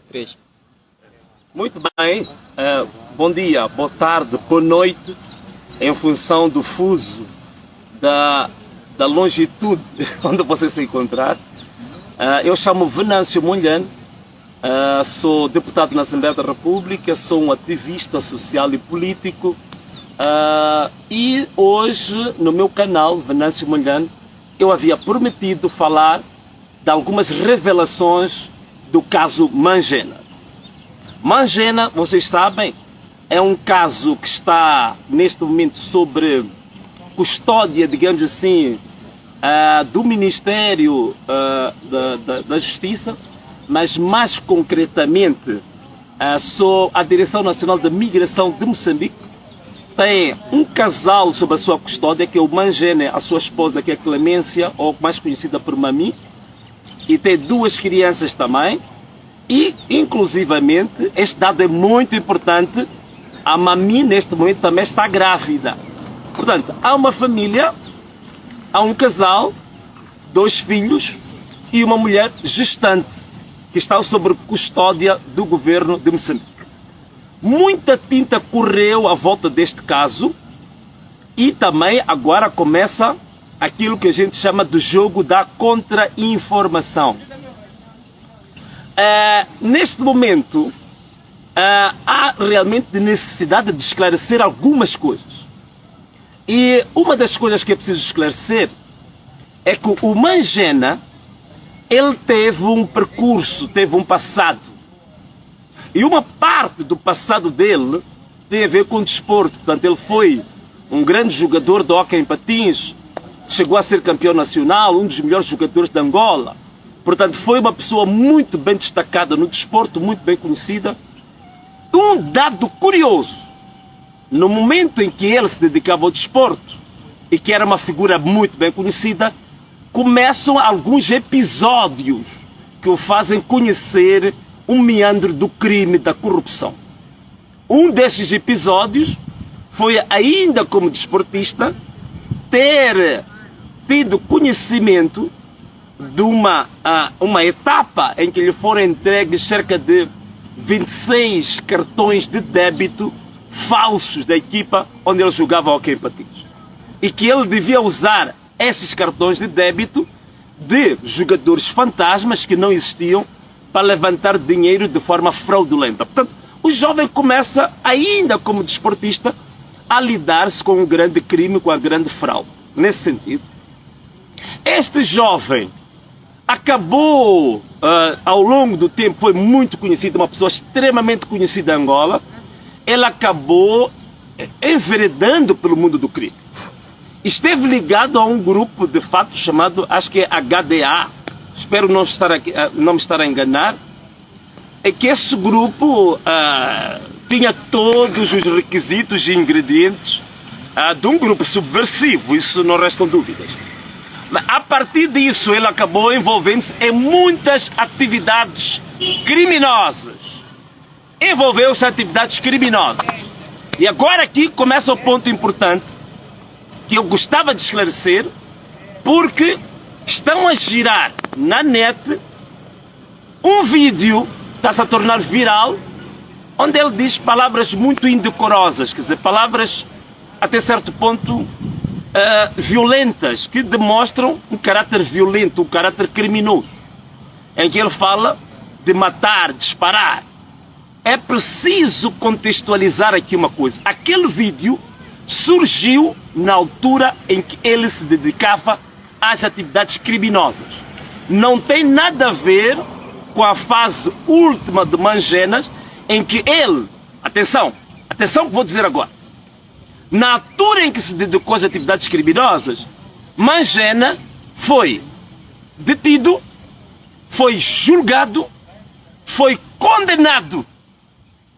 Três. Muito bem, bom dia, boa tarde, boa noite, em função do fuso, da longitude onde você se encontrar. Eu chamo Venâncio Mondlane, sou deputado na Assembleia da República, sou um ativista social e político e hoje no meu canal, Venâncio Mondlane, eu havia prometido falar de algumas revelações do caso Mangena. Mangena, vocês sabem, é um caso que está neste momento sob custódia, digamos assim, do Ministério da Justiça, mas mais concretamente a Direção Nacional da Migração de Moçambique tem um casal sob a sua custódia, que é o Mangena, a sua esposa, que é Clemência, ou mais conhecida por Mami, e tem duas crianças também. E, inclusivamente, este dado é muito importante, a Mami, neste momento, também está grávida. Portanto, há uma família, há um casal, 2 filhos e uma mulher gestante, que está sob custódia do governo de Moçambique. Muita tinta correu à volta deste caso e também agora começa aquilo que a gente chama de jogo da contra-informação. Neste momento, há realmente necessidade de esclarecer algumas coisas. E uma das coisas que é preciso esclarecer é que o Mangena, ele teve um percurso, teve um passado. E uma parte do passado dele tem a ver com o desporto. Portanto, ele foi um grande jogador de hóquei em patins, chegou a ser campeão nacional, um dos melhores jogadores de Angola. Portanto, foi uma pessoa muito bem destacada no desporto, muito bem conhecida. Um dado curioso, no momento em que ele se dedicava ao desporto, e que era uma figura muito bem conhecida, começam alguns episódios que o fazem conhecer um meandro do crime, da corrupção. Um desses episódios foi, ainda como desportista, ter tido conhecimento de uma etapa em que lhe foram entregues cerca de 26 cartões de débito falsos da equipa onde ele jogava hóquei em patins. E que ele devia usar esses cartões de débito de jogadores fantasmas que não existiam para levantar dinheiro de forma fraudulenta. Portanto, o jovem começa, ainda como desportista, a lidar-se com um grande crime, com a grande fraude. Nesse sentido, este jovem acabou, ao longo do tempo, foi muito conhecido, uma pessoa extremamente conhecida em Angola. Ele acabou enveredando pelo mundo do crime. Esteve ligado a um grupo, de fato, chamado, acho que é HDA, espero não me estar a enganar, é que esse grupo tinha todos os requisitos e ingredientes de um grupo subversivo, isso não restam dúvidas. Mas a partir disso ele acabou envolvendo-se em muitas atividades criminosas. Envolveu-se em atividades criminosas. E agora aqui começa o ponto importante que eu gostava de esclarecer, porque estão a girar na net um vídeo, está-se a tornar viral, onde ele diz palavras muito indecorosas, quer dizer, palavras até certo ponto violentas, que demonstram um caráter violento, um caráter criminoso, em que ele fala de matar, disparar. É preciso contextualizar aqui uma coisa. Aquele vídeo surgiu na altura em que ele se dedicava às atividades criminosas. Não tem nada a ver com a fase última de Mangena, em que ele, atenção que vou dizer agora, na altura em que se dedicou às atividades criminosas, Mangena foi detido, foi julgado, foi condenado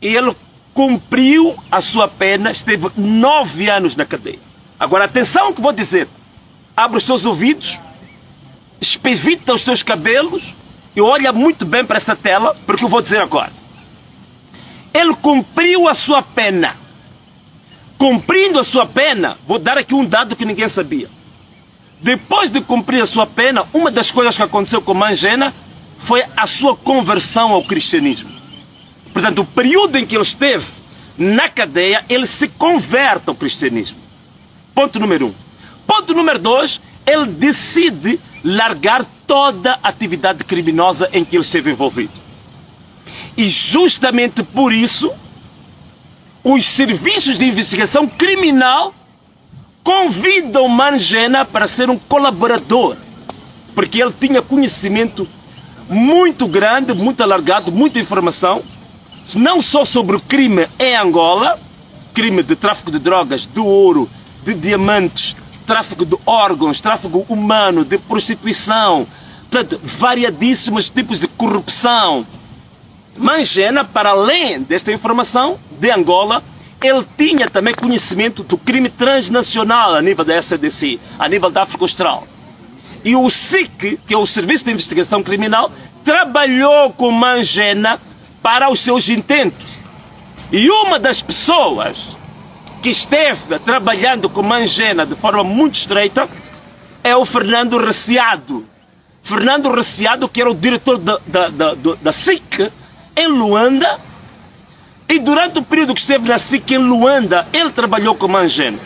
e ele cumpriu a sua pena, esteve 9 anos na cadeia. Agora, atenção que vou dizer, abre os seus ouvidos, espevita os seus cabelos e olha muito bem para essa tela, porque eu vou dizer agora. Ele cumpriu a sua pena. Cumprindo a sua pena, vou dar aqui um dado que ninguém sabia. Depois de cumprir a sua pena, uma das coisas que aconteceu com Mangena foi a sua conversão ao cristianismo. Portanto, o período em que ele esteve na cadeia, ele se converte ao cristianismo. Ponto número 1. Ponto número 2, ele decide largar toda a atividade criminosa em que ele esteve envolvido. E justamente por isso, os serviços de investigação criminal convidam Mangena para ser um colaborador, porque ele tinha conhecimento muito grande, muito alargado, muita informação, não só sobre o crime em Angola, crime de tráfico de drogas, de ouro, de diamantes, tráfico de órgãos, tráfico humano, de prostituição, portanto, variadíssimos tipos de corrupção. Mangena, para além desta informação de Angola, ele tinha também conhecimento do crime transnacional a nível da SADC, a nível da África Austral. E o SIC, que é o Serviço de Investigação Criminal, trabalhou com Mangena para os seus intentos. E uma das pessoas que esteve trabalhando com Mangena de forma muito estreita é o Fernando Reciado. Fernando Reciado, que era o diretor da SIC em Luanda, e durante o período que esteve na SIC em Luanda, ele trabalhou com Mangena,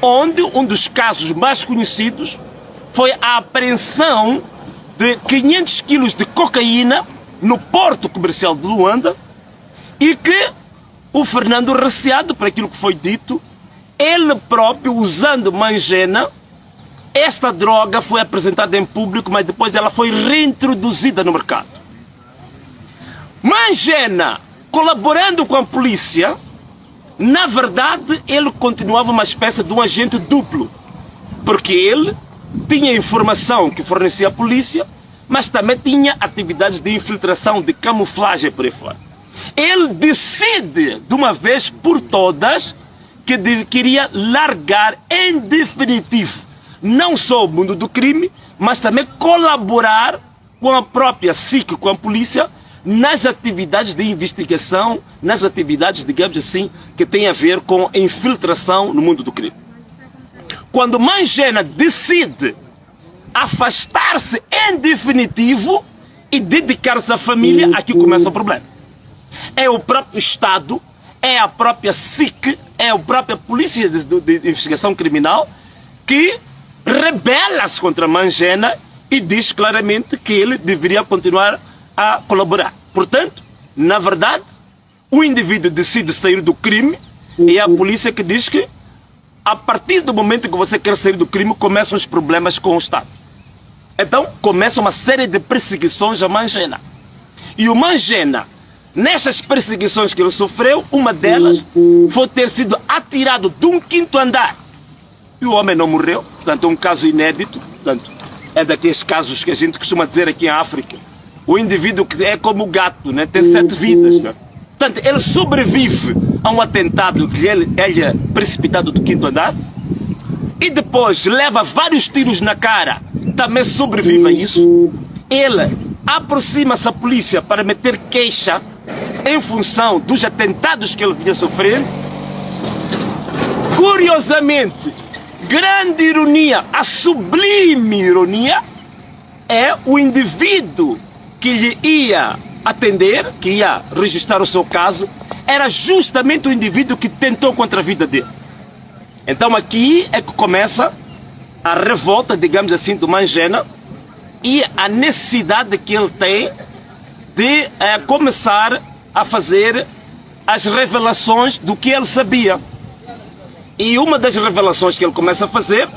onde um dos casos mais conhecidos foi a apreensão de 500 quilos de cocaína no porto comercial de Luanda, e que o Fernando Reciado, por aquilo que foi dito, ele próprio, usando Mangena, esta droga foi apresentada em público, mas depois ela foi reintroduzida no mercado. Mangena, colaborando com a polícia, na verdade, ele continuava uma espécie de um agente duplo, porque ele tinha informação que fornecia à polícia, mas também tinha atividades de infiltração, de camuflagem por aí fora. Ele decide, de uma vez por todas, que queria largar em definitivo não só o mundo do crime, mas também colaborar com a própria SIC, com a polícia, nas atividades de investigação, nas atividades, digamos assim, que têm a ver com a infiltração no mundo do crime. Quando Mangena decide afastar-se em definitivo e dedicar-se à família, aqui começa o problema. É o próprio Estado, é a própria SIC, é a própria Polícia de Investigação Criminal que rebela-se contra Mangena e diz claramente que ele deveria continuar a colaborar. Portanto, na verdade, o indivíduo decide sair do crime e é a polícia que diz que a partir do momento que você quer sair do crime, começam os problemas com o Estado. Então, começa uma série de perseguições a Mangena. E o Mangena, nessas perseguições que ele sofreu, uma delas foi ter sido atirado de um 5º andar. E o homem não morreu, portanto é um caso inédito, portanto, é daqueles casos que a gente costuma dizer aqui em África. O indivíduo que é como o gato, né? Tem 7 vidas. Né? Portanto, ele sobrevive a um atentado que ele é precipitado do 5º andar e depois leva vários tiros na cara, também sobrevive a isso. Ele aproxima-se à polícia para meter queixa em função dos atentados que ele vinha sofrendo. Curiosamente, grande ironia, a sublime ironia, é o indivíduo que lhe ia atender, que ia registrar o seu caso, era justamente o indivíduo que tentou contra a vida dele. Então aqui é que começa a revolta, digamos assim, do Mangena e a necessidade que ele tem de começar a fazer as revelações do que ele sabia. E uma das revelações que ele começa a fazer,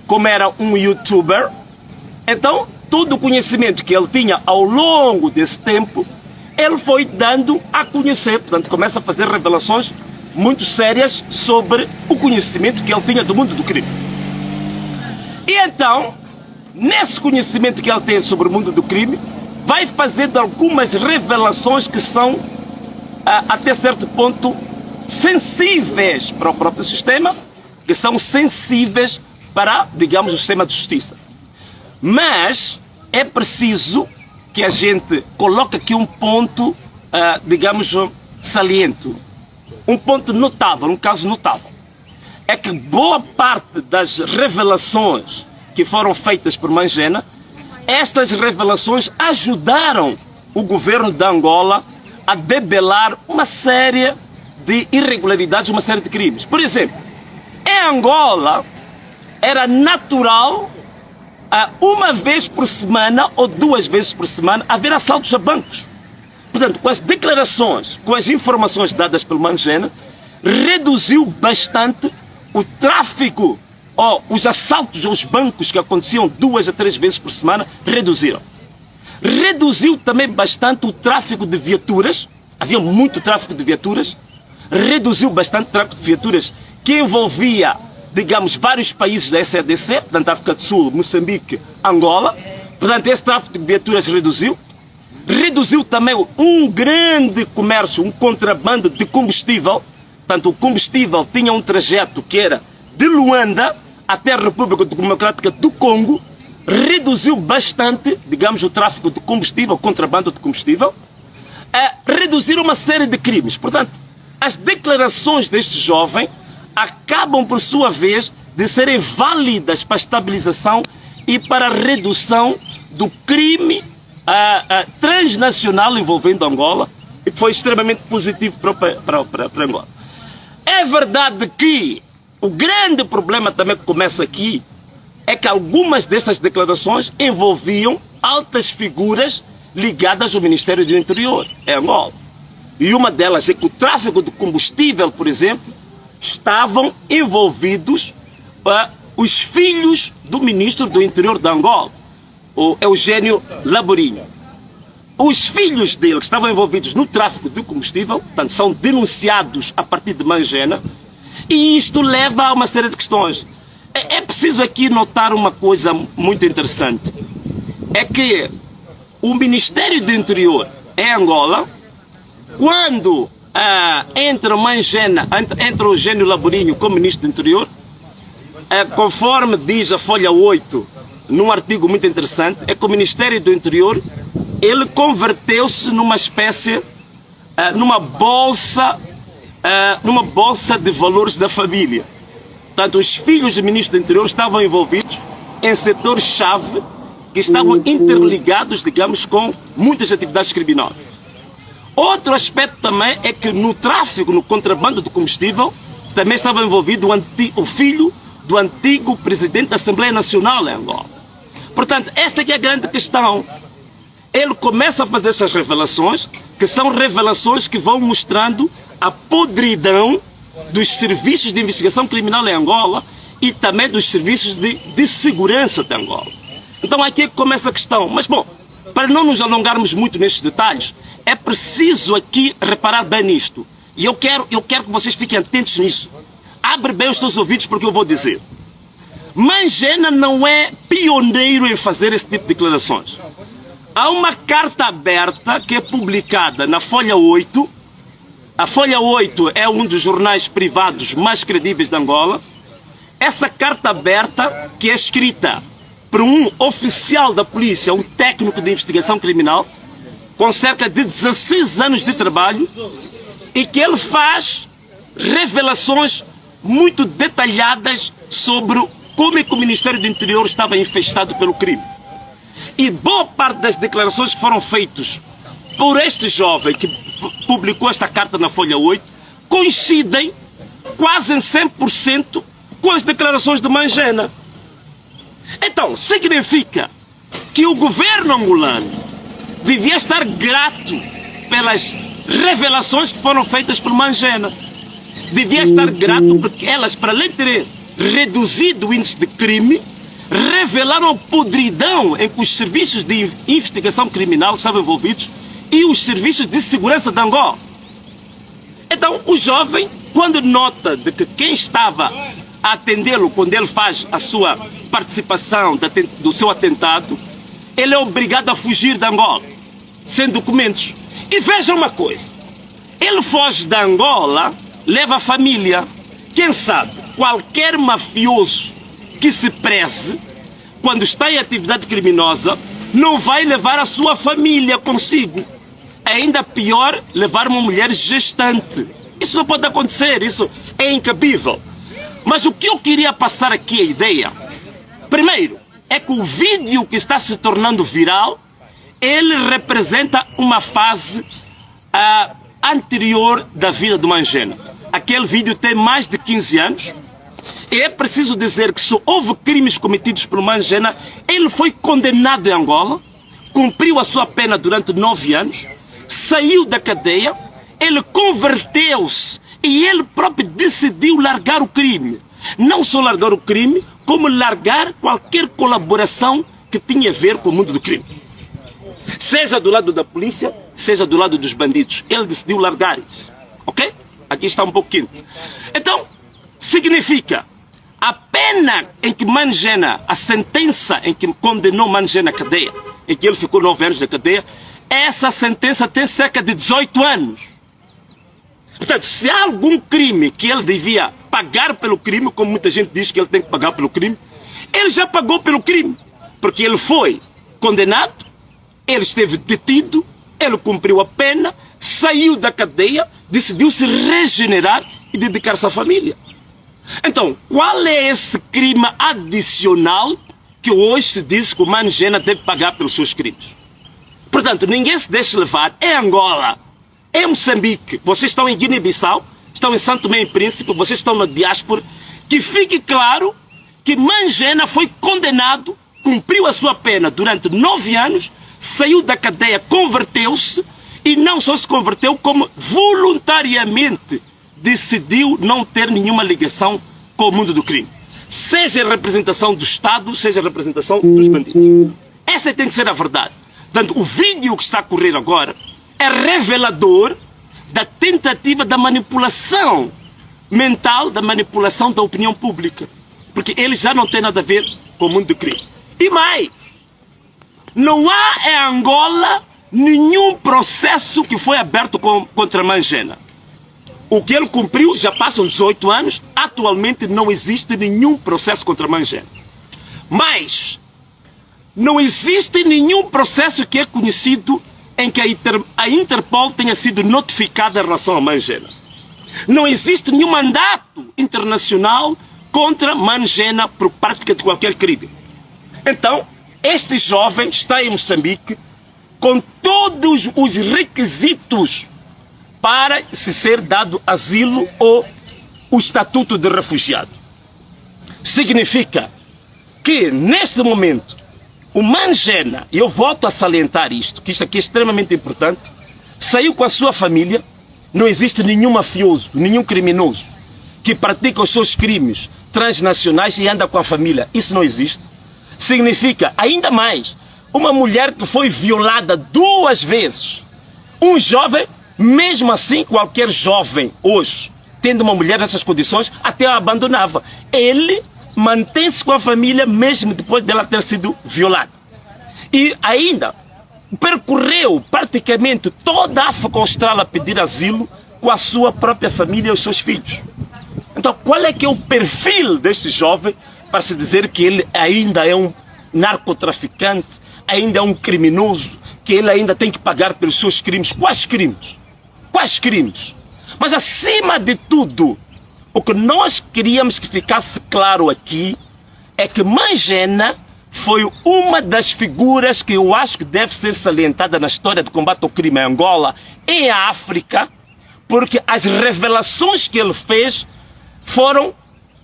como era um youtuber, então todo o conhecimento que ele tinha ao longo desse tempo, ele foi dando a conhecer. Portanto, começa a fazer revelações muito sérias sobre o conhecimento que ele tinha do mundo do crime. E então, nesse conhecimento que ele tem sobre o mundo do crime, vai fazendo algumas revelações que são, até certo ponto, sensíveis para o próprio sistema, que são sensíveis para, digamos, o sistema de justiça. Mas é preciso que a gente coloque aqui um ponto, digamos, saliente, um ponto notável, um caso notável. É que boa parte das revelações que foram feitas por Mangena, estas revelações ajudaram o governo de Angola a debelar uma série de irregularidades, uma série de crimes. Por exemplo, em Angola era natural uma vez por semana ou 2 vezes por semana haver assaltos a bancos. Portanto, com as declarações, com as informações dadas pelo Mangena, reduziu bastante o tráfico ou os assaltos aos bancos que aconteciam 2 a 3 vezes por semana, reduziram. Reduziu também bastante o tráfico de viaturas, havia muito tráfico de viaturas, reduziu bastante o tráfico de viaturas que envolvia, digamos, vários países da SADC, portanto, África do Sul, Moçambique, Angola. Portanto, esse tráfico de viaturas reduziu. Reduziu também um grande comércio, um contrabando de combustível. Portanto, o combustível tinha um trajeto que era de Luanda até a República Democrática do Congo. Reduziu bastante, digamos, o tráfico de combustível, o contrabando de combustível. Reduziram uma série de crimes. Portanto, as declarações deste jovem acabam, por sua vez, de serem válidas para a estabilização e para a redução do crime transnacional envolvendo Angola, e foi extremamente positivo para Angola. É verdade que o grande problema também que começa aqui é que algumas dessas declarações envolviam altas figuras ligadas ao Ministério do Interior, em Angola. E uma delas é que o tráfico de combustível, por exemplo, estavam envolvidos os filhos do Ministro do Interior de Angola, o Eugênio Laborinho. Os filhos dele que estavam envolvidos no tráfico de combustível, portanto, são denunciados a partir de Mangena, e isto leva a uma série de questões. É preciso aqui notar uma coisa muito interessante. É que o Ministério do Interior em Angola, quando entra o Eugênio Laborinho como Ministro do Interior, conforme diz a Folha 8, num artigo muito interessante, é que o Ministério do Interior ele converteu-se numa espécie, numa bolsa de valores da família. Portanto, os filhos do Ministro do Interior estavam envolvidos em setores-chave que estavam interligados, digamos, com muitas atividades criminosas. Outro aspecto também é que no tráfico, no contrabando de combustível, também estava envolvido o filho do antigo presidente da Assembleia Nacional em Angola. Portanto, esta aqui é a grande questão. Ele começa a fazer essas revelações, que são revelações que vão mostrando a podridão dos serviços de investigação criminal em Angola e também dos serviços de segurança de Angola. Então aqui é que começa a questão. Mas bom, para não nos alongarmos muito nestes detalhes, é preciso aqui reparar bem nisto. E eu quero que vocês fiquem atentos nisso. Abre bem os teus ouvidos porque eu vou dizer. Mangena não é pioneiro em fazer esse tipo de declarações. Há uma carta aberta que é publicada na Folha 8. A Folha 8 é um dos jornais privados mais credíveis de Angola. Essa carta aberta, que é escrita por um oficial da polícia, um técnico de investigação criminal, com cerca de 16 anos de trabalho, e que ele faz revelações muito detalhadas sobre como é que o Ministério do Interior estava infestado pelo crime. E boa parte das declarações que foram feitas por este jovem que publicou esta carta na Folha 8 coincidem quase em 100% com as declarações de Mangena. Então, significa que o governo angolano devia estar grato pelas revelações que foram feitas por Mangena. Devia estar grato porque elas, para além de terem reduzido o índice de crime, revelaram a podridão em que os serviços de investigação criminal estavam envolvidos e os serviços de segurança de Angola. Então, o jovem, quando nota de que quem estava a atendê-lo, quando ele faz a sua participação do seu atentado, ele é obrigado a fugir de Angola, sem documentos. E veja uma coisa, ele foge da Angola, leva a família. Quem sabe, qualquer mafioso que se preze, quando está em atividade criminosa, não vai levar a sua família consigo. Ainda pior, levar uma mulher gestante. Isso não pode acontecer, isso é incabível. Mas o que eu queria passar aqui, a ideia, primeiro, é que o vídeo que está se tornando viral, ele representa uma fase anterior da vida do Mangena. Aquele vídeo tem mais de 15 anos. E é preciso dizer que se houve crimes cometidos pelo Mangena, ele foi condenado em Angola, cumpriu a sua pena durante 9 anos, saiu da cadeia, ele converteu-se e ele próprio decidiu largar o crime. Não só largar o crime, como largar qualquer colaboração que tinha a ver com o mundo do crime. Seja do lado da polícia, seja do lado dos bandidos. Ele decidiu largar isso. Ok? Aqui está um pouco quente. Então, significa a pena em que Mangena, a sentença em que condenou Mangena à cadeia, em que ele ficou 9 anos na cadeia, essa sentença tem cerca de 18 anos. Portanto, se há algum crime que ele devia pagar pelo crime, como muita gente diz que ele tem que pagar pelo crime, ele já pagou pelo crime. Porque ele foi condenado, ele esteve detido, ele cumpriu a pena, saiu da cadeia, decidiu se regenerar e dedicar-se à família. Então, qual é esse crime adicional que hoje se diz que o Mangena deve pagar pelos seus crimes? Portanto, ninguém se deixe levar. É Angola, é Moçambique, vocês estão em Guiné-Bissau, estão em São Tomé e Príncipe, vocês estão na diáspora, que fique claro que Mangena foi condenado, cumpriu a sua pena durante 9 anos, saiu da cadeia, converteu-se, e não só se converteu, como voluntariamente decidiu não ter nenhuma ligação com o mundo do crime. Seja a representação do Estado, seja a representação dos bandidos. Essa tem que ser a verdade. Portanto, o vídeo que está a correr agora é revelador da tentativa da manipulação mental, da manipulação da opinião pública. Porque ele já não tem nada a ver com o mundo do crime. E mais, não há em Angola nenhum processo que foi aberto contra Mangena. O que ele cumpriu, já passam 18 anos, atualmente não existe nenhum processo contra Mangena. Mas não existe nenhum processo que é conhecido em que a Interpol tenha sido notificada em relação a Mangena. Não existe nenhum mandato internacional contra Mangena por prática de qualquer crime. Então, este jovem está em Moçambique com todos os requisitos para se ser dado asilo ou o estatuto de refugiado. Significa que, neste momento, o Mangena, e eu volto a salientar isto, que isto aqui é extremamente importante, saiu com a sua família, não existe nenhum mafioso, nenhum criminoso que pratica os seus crimes transnacionais e anda com a família. Isso não existe. Significa, ainda mais, uma mulher que foi violada 2 vezes. Um jovem, mesmo assim, qualquer jovem hoje, tendo uma mulher nessas condições, até a abandonava. Ele mantém-se com a família mesmo depois dela ter sido violada. E ainda percorreu praticamente toda a África Austral a pedir asilo com a sua própria família e os seus filhos. Então, qual é que é o perfil deste jovem para se dizer que ele ainda é um narcotraficante, ainda é um criminoso, que ele ainda tem que pagar pelos seus crimes? Quais crimes? Quais crimes? Mas, acima de tudo, o que nós queríamos que ficasse claro aqui é que Mangena foi uma das figuras que eu acho que deve ser salientada na história de combate ao crime em Angola e em África, porque as revelações que ele fez foram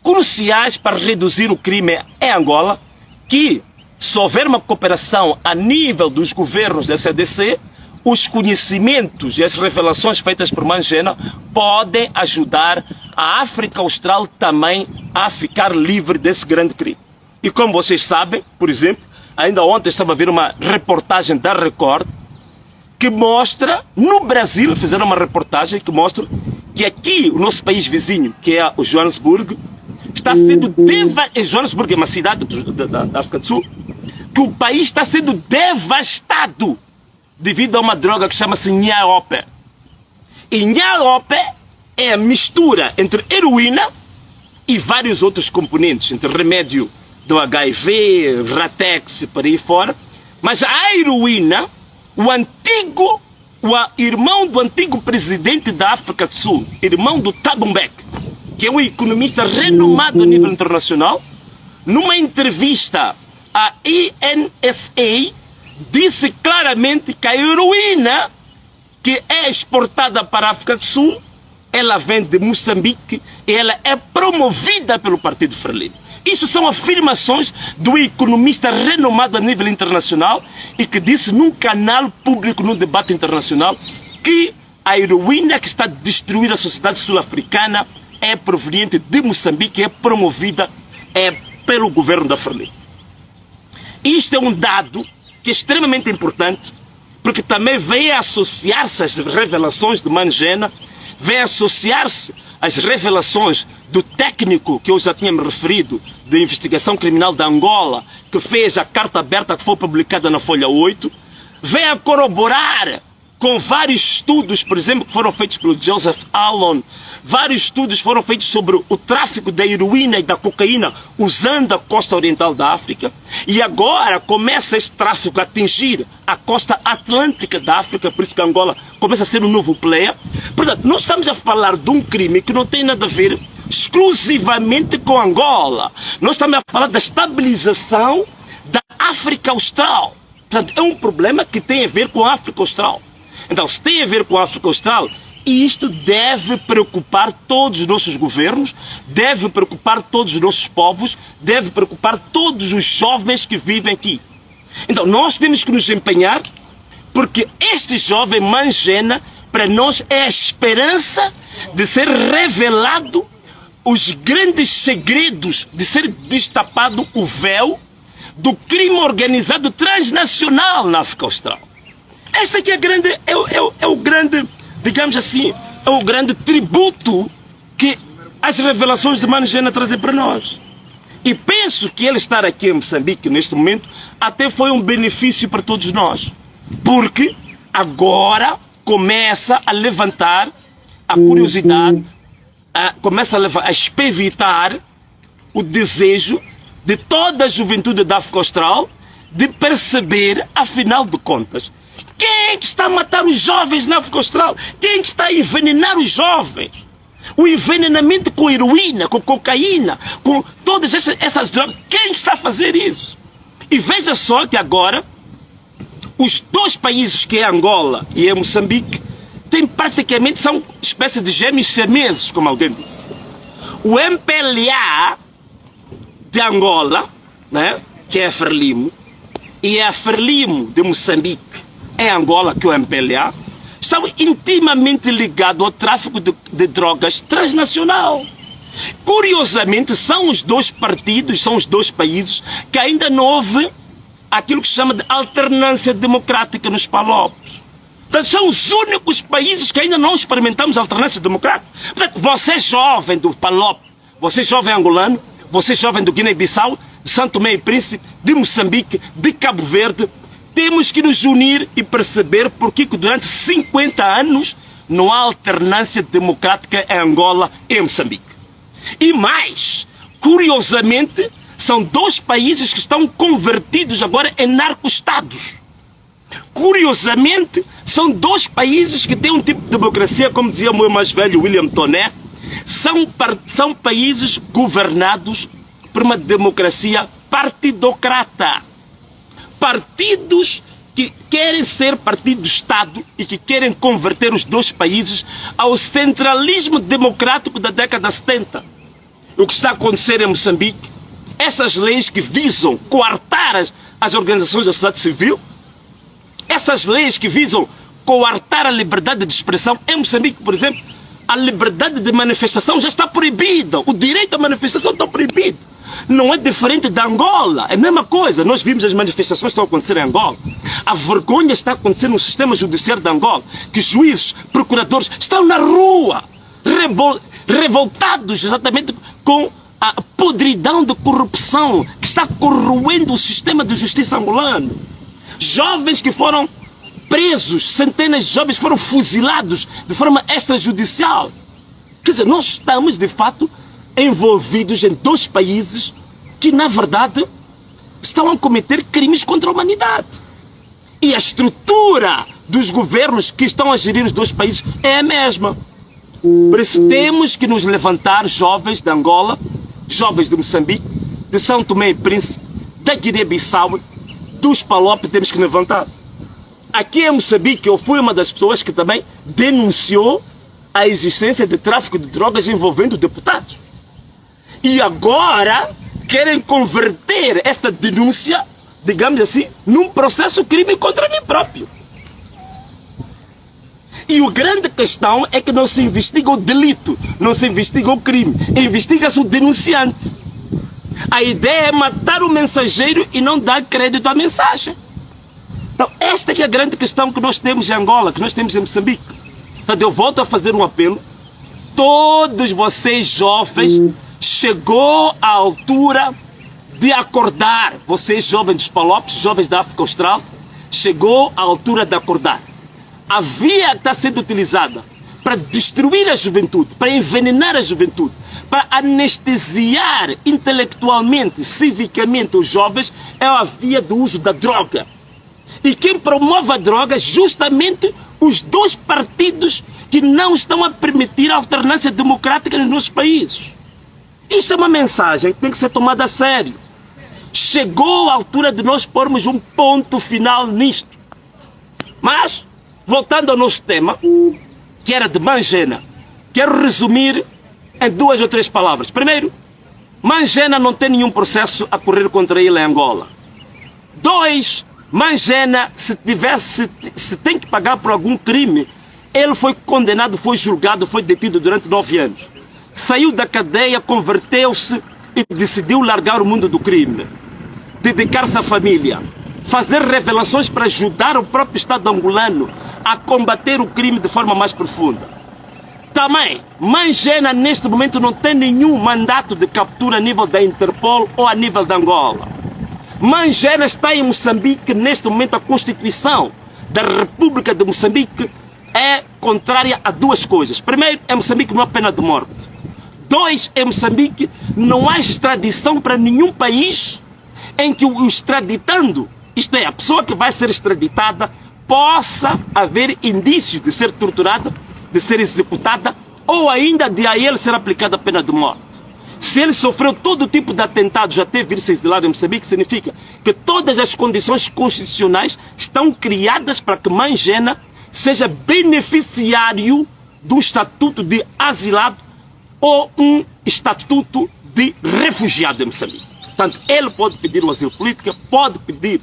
cruciais para reduzir o crime em Angola, que, se houver uma cooperação a nível dos governos da CDC, os conhecimentos e as revelações feitas por Mangena podem ajudar a África Austral também a ficar livre desse grande crime. E como vocês sabem, por exemplo, ainda ontem estava a ver uma reportagem da Record que mostra, no Brasil, fizeram uma reportagem que mostra que aqui, o nosso país vizinho, que é o Joanesburgo, está sendo Joanesburgo é uma cidade da África do Sul, que o país está sendo devastado devido a uma droga que chama-se Nhaope. E Nhaope é a mistura entre heroína e vários outros componentes, entre remédio do HIV, Ratex e por aí fora. Mas a heroína, o irmão do antigo presidente da África do Sul, irmão do Thabo Mbeki, que é um economista renomado a nível internacional, numa entrevista à INSA, disse claramente que a heroína que é exportada para a África do Sul, ela vem de Moçambique e ela é promovida pelo Partido Frelimo. Isso são afirmações do economista renomado a nível internacional e que disse num canal público, num debate internacional, que a heroína que está a destruir a sociedade sul-africana é proveniente de Moçambique e é promovida pelo governo da Frelimo. Isto é um dado que é extremamente importante, porque também vem associar-se às revelações de Mangena, vem associar-se às revelações do técnico que eu já tinha me referido, da investigação criminal da Angola, que fez a carta aberta que foi publicada na Folha 8, vem a corroborar com vários estudos, por exemplo, que foram feitos pelo Joseph Allen, vários estudos foram feitos sobre o tráfico da heroína e da cocaína usando a costa oriental da África, e agora começa esse tráfico a atingir a costa atlântica da África, por isso que a Angola começa a ser um novo player. Portanto, nós estamos a falar de um crime que não tem nada a ver exclusivamente com Angola. Nós estamos a falar da estabilização da África Austral. Portanto, é um problema que tem a ver com a África Austral. Então, se tem a ver com a África Austral, isto deve preocupar todos os nossos governos, deve preocupar todos os nossos povos, deve preocupar todos os jovens que vivem aqui. Então, nós temos que nos empenhar, porque este jovem Mangena, para nós, é a esperança de ser revelado os grandes segredos, de ser destapado o véu do crime organizado transnacional na África Austral. Este aqui é o grande, digamos assim, é o grande tributo que as revelações de Mangena trazem para nós. E penso que ele estar aqui em Moçambique neste momento até foi um benefício para todos nós. Porque agora começa a levantar a curiosidade, começa a espevitar o desejo de toda a juventude da África Austral de perceber, afinal de contas, quem é que está a matar os jovens na África Austral? Quem é que está a envenenar os jovens? O envenenamento com heroína, com cocaína, com todas essas drogas. Quem está a fazer isso? E veja só que agora, os dois países que é Angola e é Moçambique, têm praticamente, são espécie de gêmeos siameses, como alguém disse. O MPLA de Angola, né, que é a Frelimo, e a Frelimo de Moçambique, em Angola, que é o MPLA, estão intimamente ligados ao tráfico de drogas transnacional. Curiosamente, são os dois partidos, são os dois países que ainda não houve aquilo que se chama de alternância democrática nos PALOP. Portanto, são os únicos países que ainda não experimentamos alternância democrática. Portanto, você jovem do PALOP, você jovem angolano, você jovem do Guiné-Bissau, de Santo Tomé e Príncipe, de Moçambique, de Cabo Verde, temos que nos unir e perceber porque que durante 50 anos não há alternância democrática em Angola e em Moçambique. E mais, curiosamente, são dois países que estão convertidos agora em narco-estados. Curiosamente, são dois países que têm um tipo de democracia, como dizia o meu mais velho William Toné, são países governados por uma democracia partidocrata. Partidos que querem ser partido de Estado e que querem converter os dois países ao centralismo democrático da década de 70. O que está a acontecer em Moçambique, essas leis que visam coartar as organizações da sociedade civil, essas leis que visam coartar a liberdade de expressão, em Moçambique, por exemplo, a liberdade de manifestação já está proibida, o direito à manifestação está proibido. Não é diferente da Angola, é a mesma coisa. Nós vimos as manifestações que estão a acontecer em Angola. A vergonha está a acontecer no sistema judiciário de Angola, que juízes, procuradores estão na rua, revoltados exatamente com a podridão de corrupção que está corroendo o sistema de justiça angolano. Jovens que foram presos, centenas de jovens foram fuzilados de forma extrajudicial. Quer dizer, nós estamos, de fato, envolvidos em dois países que, na verdade, estão a cometer crimes contra a humanidade. E a estrutura dos governos que estão a gerir os dois países é a mesma. Por isso temos que nos levantar, jovens de Angola, jovens de Moçambique, de São Tomé e Príncipe, da Guiné-Bissau, dos PALOP, temos que levantar. aqui em Moçambique eu fui uma das pessoas que também denunciou a existência de tráfico de drogas envolvendo deputados. E agora querem converter esta denúncia, digamos assim, num processo crime contra mim próprio. E a grande questão é que não se investiga o delito, não se investiga o crime, investiga-se o denunciante. A ideia é matar o mensageiro e não dar crédito à mensagem. Então, esta que é a grande questão que nós temos em Angola, que nós temos em Moçambique. Então, eu volto a fazer um apelo. Todos vocês jovens, chegou a altura de acordar. Vocês jovens dos Palopes, jovens da África Austral, chegou a altura de acordar. A via que está sendo utilizada para destruir a juventude, para envenenar a juventude, para anestesiar intelectualmente, civicamente os jovens, é a via do uso da droga. E quem promove a droga é justamente os dois partidos que não estão a permitir a alternância democrática nos nossos países. Isto é uma mensagem que tem que ser tomada a sério. Chegou a altura de nós pormos um ponto final nisto. Mas, voltando ao nosso tema, que era de Mangena, quero resumir em 2 ou 3 palavras. Primeiro, Mangena não tem nenhum processo a correr contra ele em Angola. 2, Mangena, se tem que pagar por algum crime, ele foi condenado, foi julgado, foi detido durante 9 anos. Saiu da cadeia, converteu-se e decidiu largar o mundo do crime. Dedicar-se à família. Fazer revelações para ajudar o próprio Estado angolano a combater o crime de forma mais profunda. Também, Mangena neste momento não tem nenhum mandato de captura a nível da Interpol ou a nível da Angola. Mangena está em Moçambique, neste momento a Constituição da República de Moçambique é contrária a 2 coisas. Primeiro, em Moçambique não há pena de morte. 2, em Moçambique não há extradição para nenhum país em que o extraditando, isto é, a pessoa que vai ser extraditada, possa haver indícios de ser torturada, de ser executada, ou ainda de a ele ser aplicada a pena de morte. Se ele sofreu todo tipo de atentados até vir se exilar em Moçambique, significa que todas as condições constitucionais estão criadas para que Mangena seja beneficiário do estatuto de asilado ou um estatuto de refugiado em Moçambique. Portanto, ele pode pedir o asilo político, pode pedir,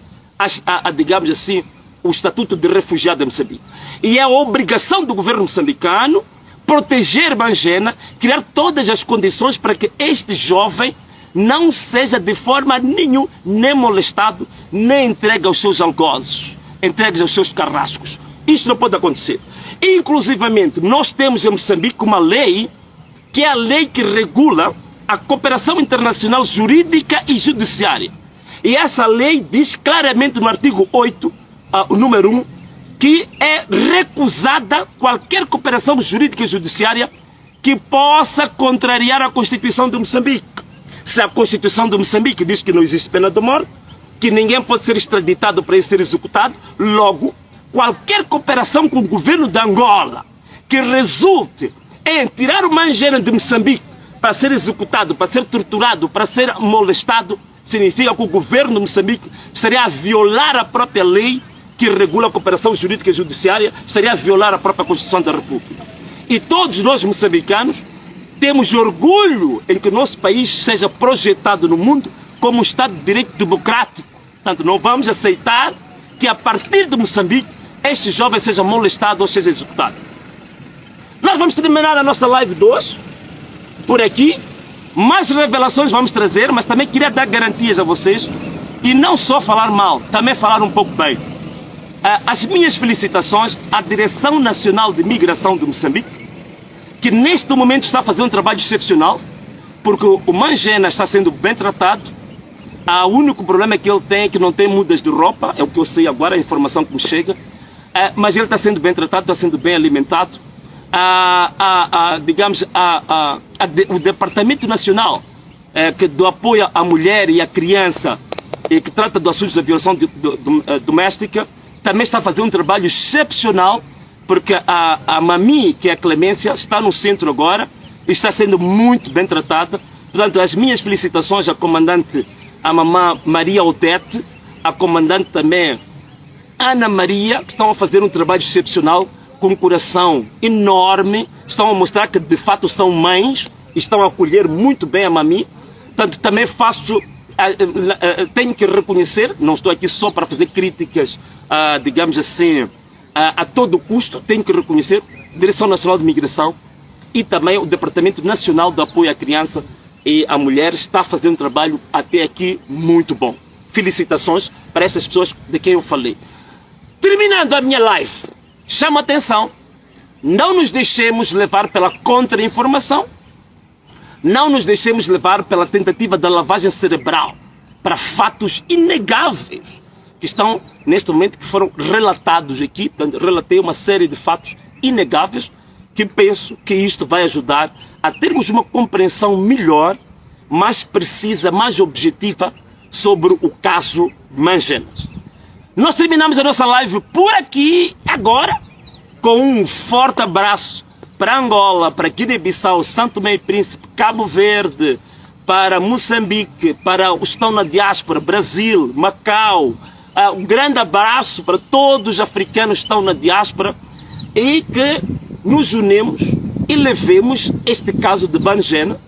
digamos assim, o estatuto de refugiado em Moçambique. E é a obrigação do governo moçambicano proteger Mangena, criar todas as condições para que este jovem não seja de forma nenhuma nem molestado, nem entregue aos seus algozes, entregue aos seus carrascos. Isto não pode acontecer. Inclusivamente, nós temos em Moçambique uma lei, que é a lei que regula a cooperação internacional jurídica e judiciária. E essa lei diz claramente no artigo 8, o número 1, que é recusada qualquer cooperação jurídica e judiciária que possa contrariar a Constituição de Moçambique. Se a Constituição de Moçambique diz que não existe pena de morte, que ninguém pode ser extraditado para ser executado, logo, qualquer cooperação com o governo de Angola que resulte em tirar o Mangena de Moçambique para ser executado, para ser torturado, para ser molestado, significa que o governo de Moçambique estaria a violar a própria lei que regula a cooperação jurídica e judiciária, estaria a violar a própria Constituição da República. E todos nós moçambicanos temos orgulho em que o nosso país seja projetado no mundo como um Estado de Direito democrático. Portanto, não vamos aceitar que a partir de Moçambique este jovem seja molestado ou seja executado. Nós vamos terminar a nossa live de hoje por aqui. Mais revelações vamos trazer, mas também queria dar garantias a vocês e não só falar mal, também falar um pouco bem. As minhas felicitações à Direção Nacional de Migração de Moçambique, que neste momento está fazendo um trabalho excepcional, porque o Mangena está sendo bem tratado. O único problema que ele tem é que não tem mudas de roupa, é o que eu sei agora, a informação que me chega, mas ele está sendo bem tratado, está sendo bem alimentado. O Departamento Nacional do Apoio à Mulher e à Criança e que trata do assunto da violação doméstica também está fazendo um trabalho excepcional, porque a Mami, que é a Clemência, está no centro agora e está sendo muito bem tratada. Portanto, as minhas felicitações à comandante, a mamã Maria Odete, a comandante também Ana Maria, que estão a fazer um trabalho excepcional, com um coração enorme, estão a mostrar que de fato são mães, estão a acolher muito bem a Mami. Portanto, também tenho que reconhecer, não estou aqui só para fazer críticas, digamos assim, a todo custo, tenho que reconhecer a Direção Nacional de Migração e também o Departamento Nacional de Apoio à Criança e à Mulher está fazendo um trabalho até aqui muito bom. Felicitações para essas pessoas de quem eu falei. Terminando a minha live, chamo a atenção, não nos deixemos levar pela contra-informação, não nos deixemos levar pela tentativa da lavagem cerebral para fatos inegáveis que estão neste momento, que foram relatados aqui. Portanto, relatei uma série de fatos inegáveis que penso que isto vai ajudar a termos uma compreensão melhor, mais precisa, mais objetiva sobre o caso Mangenas. Nós terminamos a nossa live por aqui agora com um forte abraço para Angola, para Guiné-Bissau, São Tomé e Príncipe, Cabo Verde, para Moçambique, para os que estão na diáspora, Brasil, Macau. Um grande abraço para todos os africanos que estão na diáspora e que nos unemos e levemos este caso de Manjena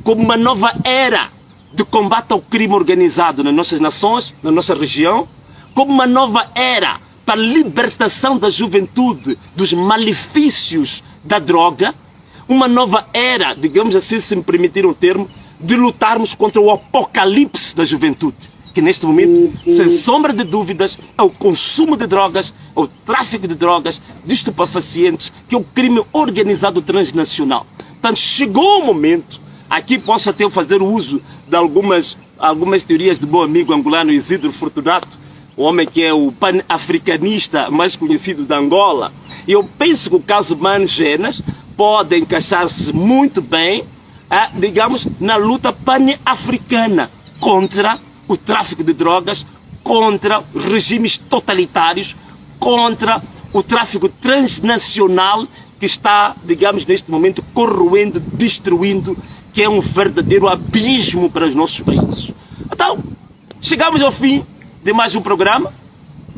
como uma nova era de combate ao crime organizado nas nossas nações, na nossa região, como uma nova era para a libertação da juventude dos malefícios da droga, uma nova era, digamos assim, se me permitir um termo, de lutarmos contra o apocalipse da juventude, que neste momento, sem sombra de dúvidas, é o consumo de drogas, é o tráfico de drogas, de estupefacientes, que é o crime organizado transnacional. Portanto, chegou o momento, aqui posso até fazer uso de algumas teorias do meu amigo angolano Isidro Fortunato, o homem que é o pan-africanista mais conhecido da Angola. E eu penso que o caso Mangenas pode encaixar-se muito bem, digamos, na luta pan-africana contra o tráfico de drogas, contra regimes totalitários, contra o tráfico transnacional que está, digamos, neste momento corroendo, destruindo, que é um verdadeiro abismo para os nossos países. Então, chegamos ao fim de mais um programa.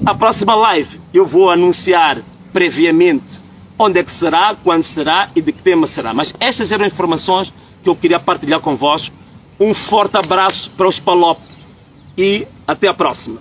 A próxima live eu vou anunciar previamente onde é que será, quando será e de que tema será. Mas estas eram informações que eu queria partilhar convosco. Um forte abraço para os Palop e até a próxima.